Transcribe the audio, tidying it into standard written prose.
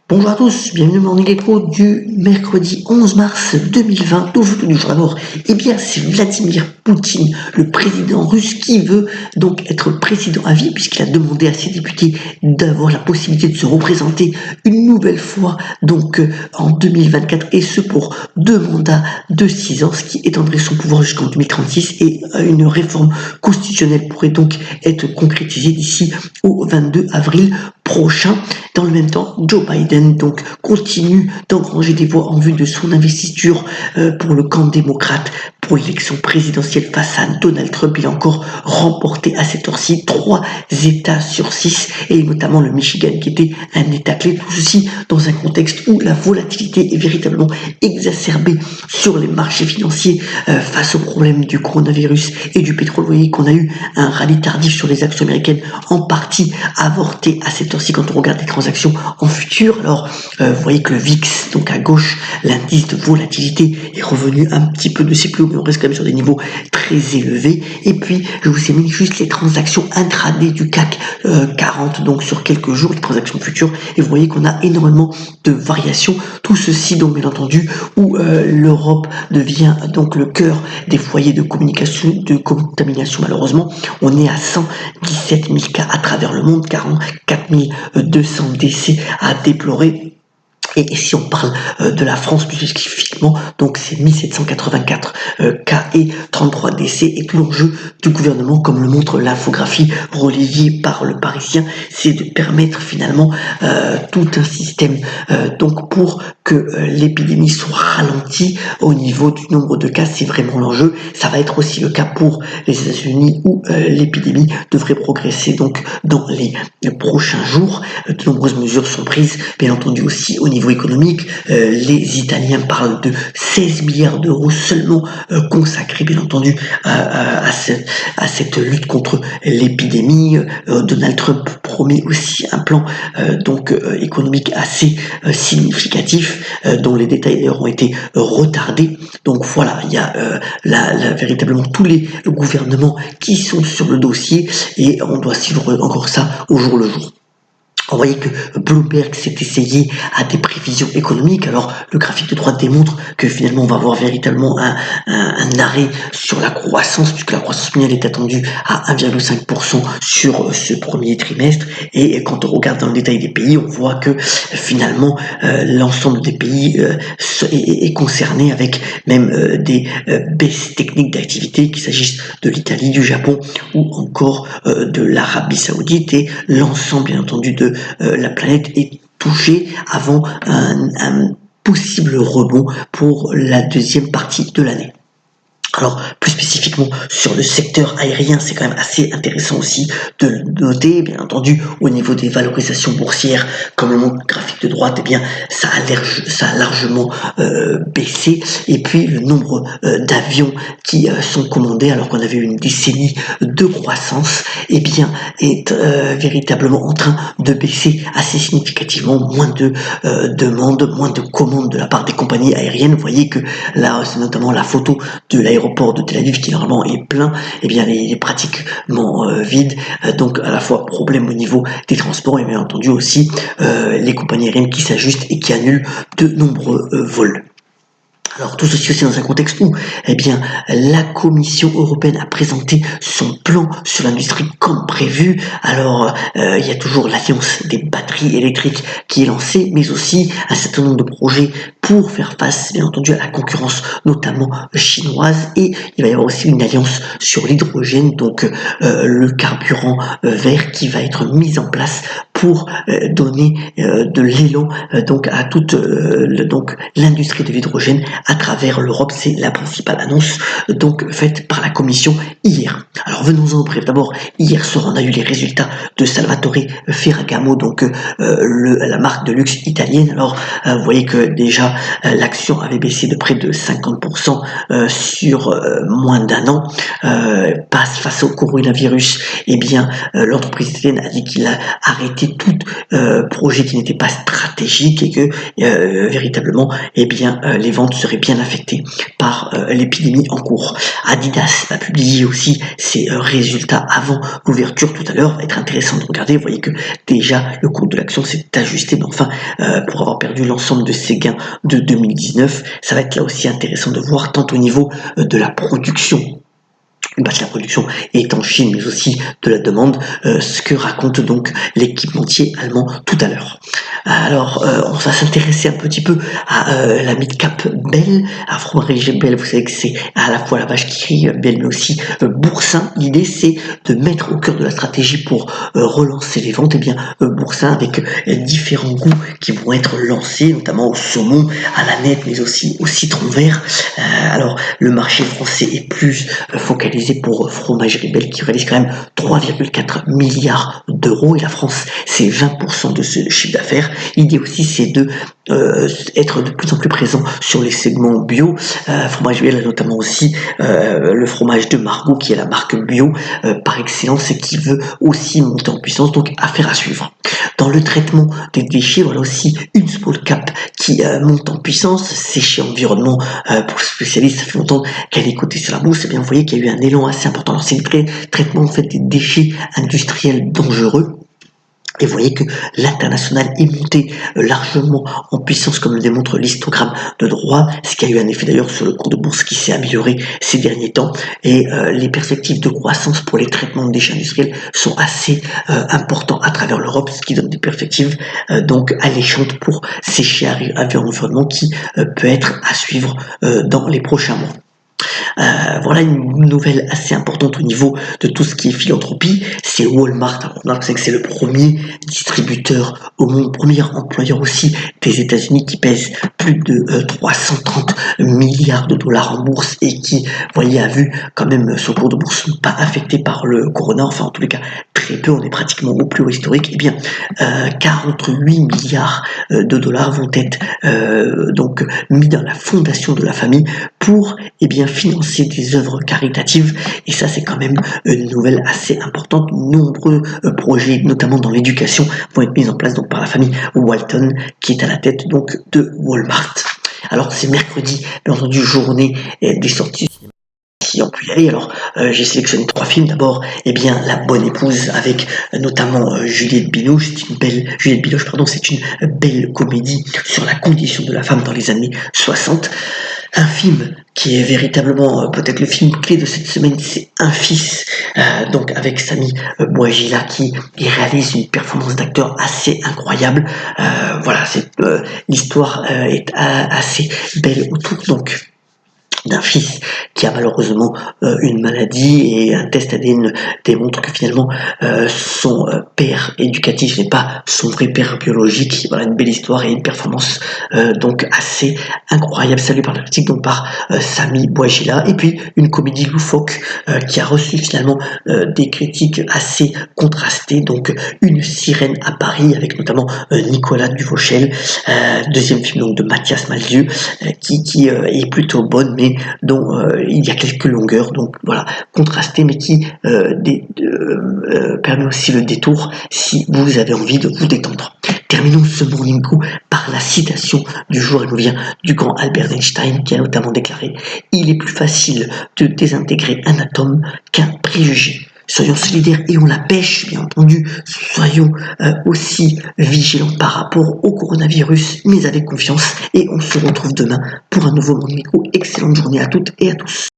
Bonjour à tous, bienvenue au Morning Echo du mercredi 11 mars 2020. Tout du jour d'abord, c'est Vladimir Poutine, le président russe, qui veut donc être président à vie, puisqu'il a demandé à ses députés d'avoir la possibilité de se représenter une nouvelle fois, en 2024, et ce pour 2 mandats de 6 ans, ce qui étendrait son pouvoir jusqu'en 2036, et une réforme constitutionnelle pourrait donc être concrétisée d'ici au 22 avril prochain. Dans le même temps, Joe Biden continue d'engranger des voix en vue de son investiture pour le camp démocrate pour l'élection présidentielle face à Donald Trump. Il a encore remporté à cette heure-ci 3 États sur 6, et notamment le Michigan qui était un État clé. Tout ceci dans un contexte où la volatilité est véritablement exacerbée sur les marchés financiers face au problème du coronavirus et du pétrole. Vous voyez qu'on a eu un rallye tardif sur les actions américaines, en partie avorté à cette heure-ci quand on regarde les transactions en futur. Alors vous voyez que le VIX, donc à gauche, l'indice de volatilité, est revenu un petit peu de ses plus hauts, mais on reste quand même sur des niveaux très élevés. Et puis je vous ai mis juste les transactions intraday du CAC 40, donc sur quelques jours, les transactions futures, et vous voyez qu'on a énormément de variations. Tout ceci donc bien entendu où l'Europe devient donc le cœur des foyers de contamination. Malheureusement, on est à 117 000 cas à travers le monde, 44 200 décès à déplorer. Et si on parle de la France plus spécifiquement, donc c'est 1784 cas et 33 décès. Et tout l'enjeu du gouvernement, comme le montre l'infographie relayée par le Parisien, c'est de permettre finalement tout un système pour que l'épidémie soit ralentie au niveau du nombre de cas. C'est vraiment l'enjeu. Ça va être aussi le cas pour les États-Unis, où l'épidémie devrait progresser donc dans les prochains jours. De nombreuses mesures sont prises, bien entendu aussi au niveau économique. Les Italiens parlent de 16 milliards d'euros seulement consacrés bien entendu à cette lutte contre l'épidémie. Donald Trump promet aussi un plan économique assez significatif, dont les détails d'ailleurs ont été retardés. Donc voilà, il y a véritablement tous les gouvernements qui sont sur le dossier, et on doit suivre encore ça au jour le jour. Vous voyez que Bloomberg s'est essayé à des prévisions économiques. Alors le graphique de droite démontre que finalement on va avoir véritablement un arrêt sur la croissance, puisque la croissance mondiale est attendue à 1,5% sur ce premier trimestre. Et quand on regarde dans le détail des pays, on voit que finalement l'ensemble des pays est concerné, avec même des baisses techniques d'activité, qu'il s'agisse de l'Italie, du Japon ou encore de l'Arabie Saoudite. Et l'ensemble bien entendu de la planète est touchée avant un possible rebond pour la deuxième partie de l'année. Alors, plus spécifiquement sur le secteur aérien, c'est quand même assez intéressant aussi de noter, bien entendu, au niveau des valorisations boursières, comme le montre graphique de droite, ça a largement baissé. Et puis, le nombre d'avions qui sont commandés, alors qu'on avait une décennie de croissance, est véritablement en train de baisser assez significativement. Moins de demandes, moins de commandes de la part des compagnies aériennes. Vous voyez que là, c'est notamment la photo de l'aéroport de Tel Aviv qui normalement est plein, il est pratiquement vide. Donc à la fois problème au niveau des transports, et bien entendu aussi les compagnies aériennes qui s'ajustent et qui annulent de nombreux vols. Alors tout ceci aussi dans un contexte où la Commission européenne a présenté son plan sur l'industrie comme prévu. Alors il y a toujours l'alliance des batteries électriques qui est lancée, mais aussi un certain nombre de projets pour faire face bien entendu à la concurrence notamment chinoise. Et il va y avoir aussi une alliance sur l'hydrogène, donc le carburant vert, qui va être mis en place pour donner de l'élan à toute l'industrie de l'hydrogène à travers l'Europe. C'est la principale annonce faite par la Commission hier. Alors venons-en au bref. D'abord, hier soir, on a eu les résultats de Salvatore Ferragamo, la marque de luxe italienne. Alors vous voyez que déjà l'action avait baissé de près de 50% sur moins d'un an. Face au coronavirus, eh bien, l'entreprise italienne a dit qu'il a arrêté tout projet qui n'était pas stratégique et que véritablement, eh bien, les ventes seraient bien affectées par l'épidémie en cours. Adidas a publié aussi ses résultats avant l'ouverture tout à l'heure. Va être intéressant de regarder. Vous voyez que déjà le cours de l'action s'est ajusté, mais enfin, pour avoir perdu l'ensemble de ses gains de 2019, ça va être là aussi intéressant de voir tant au niveau de la production. La production est en Chine, mais aussi de la demande, ce que raconte donc l'équipementier allemand tout à l'heure. Alors, on va s'intéresser un petit peu à la mid-cap Bell. Alors, fromager Bell, vous savez que c'est à la fois la vache qui crie Bell, mais aussi Boursin. L'idée, c'est de mettre au cœur de la stratégie pour relancer les ventes, et bien Boursin avec différents goûts qui vont être lancés, notamment au saumon, à la nette, mais aussi au citron vert. Alors, le marché français est plus focalisé pour Fromagerie Bell qui réalise quand même 3,4 milliards d'euros et la France c'est 20% de ce chiffre d'affaires. L'idée aussi c'est de être de plus en plus présent sur les segments bio. Fromagerie Bell a notamment aussi le fromage de Margaux qui est la marque bio par excellence et qui veut aussi monter en puissance, donc affaire à suivre. Dans le traitement des déchets, voilà aussi une small cap qui monte en puissance. Séché Environnement, pour le spécialiste, ça fait longtemps qu'elle est cotée sur la bourse. Et bien, vous voyez qu'il y a eu un élan assez important. Alors, c'est le traitement en fait des déchets industriels dangereux. Et vous voyez que l'international est monté largement en puissance, comme le démontre l'histogramme de droit, ce qui a eu un effet d'ailleurs sur le cours de bourse qui s'est amélioré ces derniers temps. Et les perspectives de croissance pour les traitements de déchets industriels sont assez importants à travers l'Europe, ce qui donne des perspectives donc alléchantes pour Séché Environnement qui peut être à suivre dans les prochains mois. Voilà une nouvelle assez importante au niveau de tout ce qui est philanthropie, c'est Walmart. Alors, on sait que c'est le premier distributeur au monde, premier employeur aussi des États-Unis qui pèse plus de 330 milliards de dollars en bourse et qui, vous voyez, a vu quand même son cours de bourse pas affecté par le corona, enfin en tous les cas très peu, on est pratiquement au plus haut historique. Et bien 48 milliards de dollars vont être donc mis dans la fondation de la famille pour bien financer des œuvres caritatives, et ça c'est quand même une nouvelle assez importante. Nombreux projets, notamment dans l'éducation, vont être mis en place donc par la famille Walton qui est à la tête donc de Walmart. Alors c'est mercredi, bien entendu, journée des sorties qui ont pu y aller. Alors j'ai sélectionné 3 films. D'abord, bien La Bonne Épouse avec notamment Juliette Binoche. C'est une belle comédie sur la condition de la femme dans les années 60. Un film qui est véritablement peut-être le film clé de cette semaine, c'est Un fils, donc avec Samy Bouajila qui réalise une performance d'acteur assez incroyable. Voilà, l'histoire est assez belle autour donc d'un fils qui a malheureusement une maladie, et un test ADN démontre que finalement son père éducatif n'est pas son vrai père biologique. Voilà une belle histoire et une performance donc assez incroyable, saluée par la critique donc par Samy Bouajila. Et puis une comédie loufoque qui a reçu finalement des critiques assez contrastées, donc Une sirène à Paris avec notamment Nicolas Duvauchel, deuxième film donc de Mathias Malzieu qui est plutôt bonne, mais dont il y a quelques longueurs, donc voilà, contrasté, mais qui permet aussi le détour si vous avez envie de vous détendre. Terminons ce Morning Coup par la citation du jour. Elle nous vient du grand Albert Einstein qui a notamment déclaré « Il est plus facile de désintégrer un atome qu'un préjugé ». Soyons solidaires et on la pêche, bien entendu. Soyons aussi vigilants par rapport au coronavirus, mais avec confiance. Et on se retrouve demain pour un nouveau Morning Coup. Excellente journée à toutes et à tous.